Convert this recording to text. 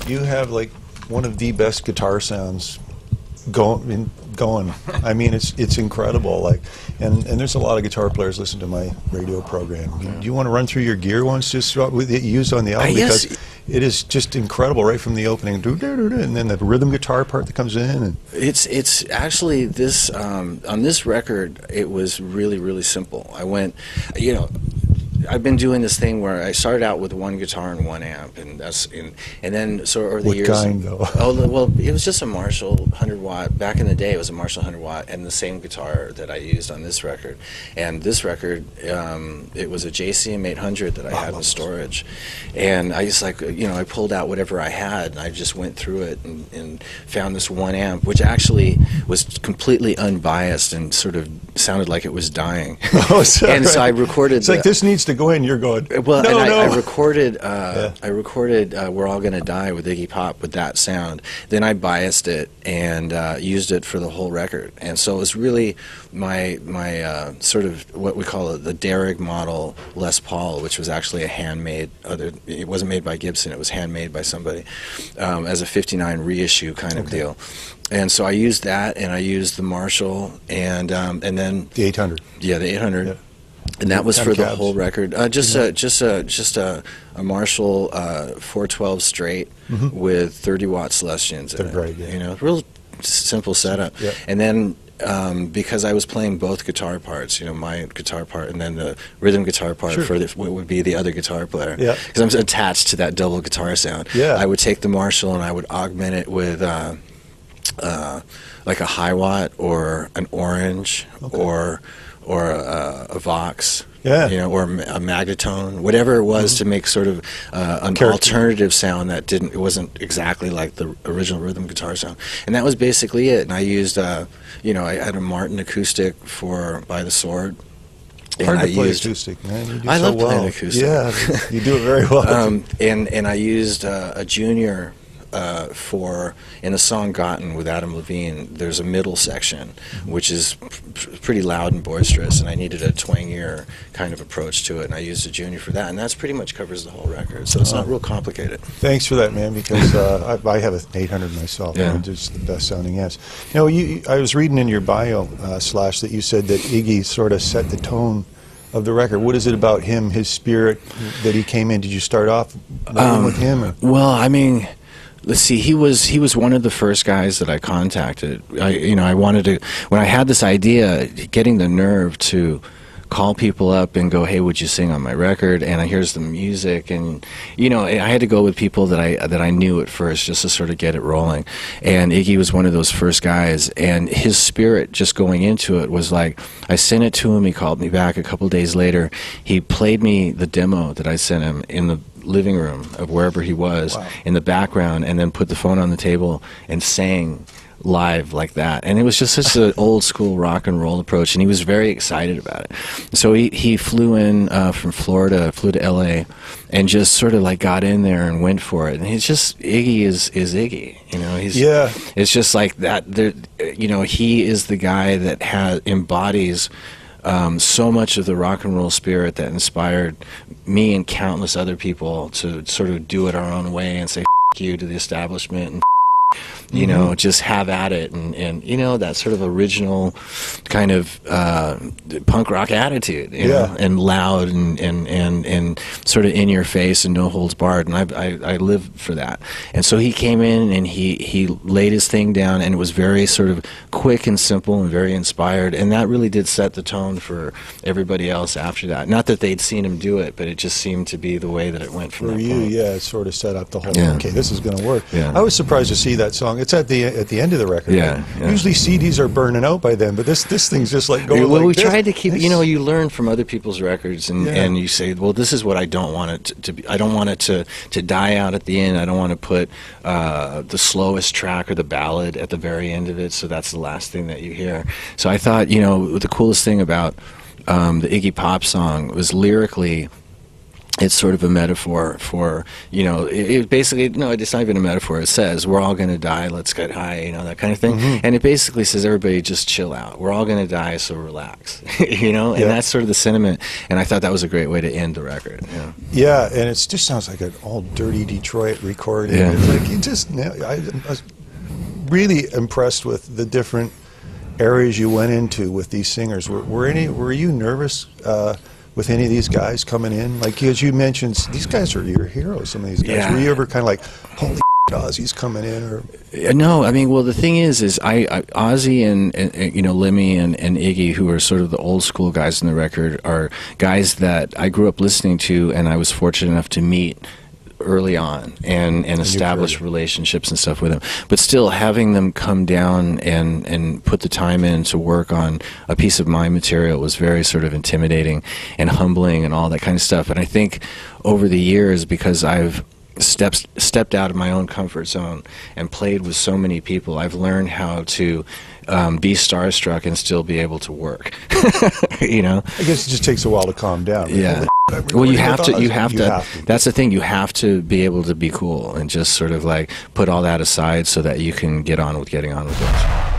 you have like one of the best guitar sounds going. I mean, it's incredible. Like, and there's a lot of guitar players listen to my radio program. Do you want to run through your gear once, just with it used on the album? Yes. Because it is just incredible, right from the opening, and then the rhythm guitar part that comes in. And it's actually this on this record. It was really simple. I went, you know, I've been doing this thing where I started out with one guitar and one amp, and then so over the what years. kind though? Oh well, it was just a Marshall 100-watt. Back in the day, it was a Marshall 100-watt, and the same guitar that I used on this record. And this record, it was a JCM 800 that I had in storage, and I just I pulled out whatever I had, and I just went through it and found this one amp, which actually was completely unbiased and sort of sounded like it was dying. Oh, and so I recorded. It's like this needs to go in. You're going. Well, no, and no. I recorded. I recorded "We're All Gonna Die" with Iggy Pop with that sound. Then I biased it and used it for the whole record. And so it was really my sort of what we call the Derrig model Les Paul, which was actually a handmade. It wasn't made by Gibson. It was handmade by somebody as a '59 reissue kind of deal. And so I used that, and I used the Marshall, and then the 800. Yeah, the 800. Yeah. And that was for the cabs? whole record. Just a Marshall 412 straight with 30-watt Celestions in it. Right, yeah. You know, real simple setup. Yeah. And then because I was playing both guitar parts, you know, my guitar part and then the rhythm guitar part for what would be the other guitar player. Yeah. Because I'm attached to that double guitar sound. Yeah. I would take the Marshall and I would augment it with like a high watt or an orange or a Vox, you know, or a Magnatone, whatever it was to make sort of an alternative sound that it wasn't exactly like the original rhythm guitar sound. And that was basically it. And I used, you know, I had a Martin acoustic for By the Sword. Hard to play acoustic, man. You do I so love well. playing acoustic. Yeah, you do it very well. And I used a Junior in the song "Gotten" with Adam Levine. There's a middle section which is pretty loud and boisterous, and I needed a twangier kind of approach to it, and I used a Junior for that, and that's pretty much covers the whole record. So it's not real complicated. Thanks for that, man. Because I have an 800 myself. Yeah. And it's the best sounding amps. You know, I was reading in your bio Slash that you said that Iggy sort of set the tone of the record. What is it about him, his spirit, that he came in? Did you start off with him? Or? Well, I mean, let's see. He was one of the first guys that I contacted. I wanted to, when I had this idea, getting the nerve to call people up and go, "Hey, would you sing on my record?" And here's the music, and you know, I had to go with people that I knew at first just to sort of get it rolling. And Iggy was one of those first guys, and his spirit just going into it was like, I sent it to him. He called me back a couple days later. He played me the demo that I sent him in the living room of wherever he was in the background, and then put the phone on the table and sang live like that. And it was just such an old school rock and roll approach, and he was very excited about it. So he flew in from Florida, flew to LA, and just sort of like got in there and went for it. And he's just, Iggy is Iggy, you know. It's just like that. You know, he is the guy that embodies so much of the rock and roll spirit that inspired me and countless other people to sort of do it our own way and say "F you" to the establishment, and you know, just have at it, and you know, that sort of original kind of punk rock attitude, you know, and loud and sort of in your face and no holds barred, and I live for that. And so he came in and he laid his thing down, and it was very sort of quick and simple and very inspired, and that really did set the tone for everybody else after that. Not that they'd seen him do it, but it just seemed to be the way that it went from for that you. point. Yeah, it sort of set up the whole. Okay, this is going to work. Yeah. I was surprised to see that song. It's at the end of the record. Yeah, yeah. Usually CDs are burning out by then, but this thing's just like going. Well, like we this. tried to keep. You know, you learn from other people's records, and you say, well, this is what I don't want it to be. I don't want it to die out at the end. I don't want to put the slowest track or the ballad at the very end of it, so that's the last thing that you hear. So I thought, you know, the coolest thing about the Iggy Pop song was lyrically, it's sort of a metaphor for, it basically, no, it's not even a metaphor. It says, we're all going to die, let's get high, that kind of thing. And it basically says, everybody just chill out. We're all going to die, so relax, and that's sort of the sentiment. And I thought that was a great way to end the record. Yeah, and it just sounds like an all dirty Detroit recording. Yeah. It's like I was really impressed with the different areas you went into with these singers. Were you nervous with any of these guys coming in? Like, as you mentioned, these guys are your heroes, some of these guys. Yeah. Were you ever kind of like, holy Ozzy's coming in? Or No, I mean, well, the thing is Ozzy and Lemmy and Iggy, who are sort of the old school guys in the record, are guys that I grew up listening to, and I was fortunate enough to meet early on and establish relationships and stuff with them. But still, having them come down and put the time in to work on a piece of my material was very sort of intimidating and humbling and all that kind of stuff. And I think over the years, because I've stepped out of my own comfort zone and played with so many people, I've learned how to be starstruck and still be able to work. I guess it just takes a while to calm down. Yeah. Well, you have to. That's the thing. You have to be able to be cool and just sort of like put all that aside so that you can get on with getting on with it.